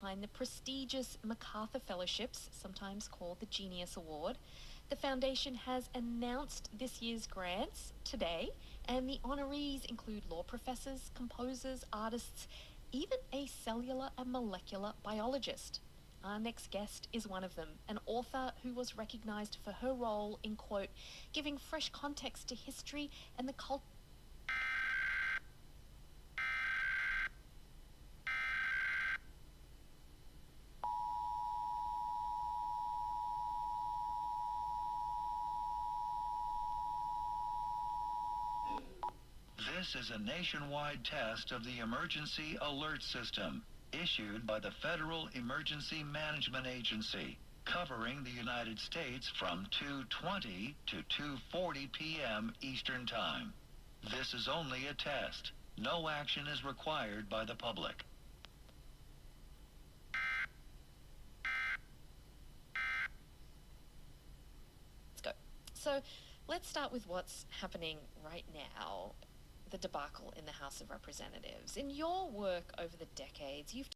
behind the prestigious MacArthur Fellowships, sometimes called the Genius Award. The foundation has announced this year's grants today, and the honorees include law professors, composers, artists, even a cellular and molecular biologist. Our next guest is one of them, an author who was recognised for her role in, quote, giving fresh context to history and the culture. This is a nationwide test of the Emergency Alert System, issued by the Federal Emergency Management Agency, covering the United States from 2:20 to 2:40 p.m. Eastern Time. This is only a test. No action is required by the public. Let's go. So let's start with what's happening right now, the debacle in the House of Representatives. In your work over the decades, you've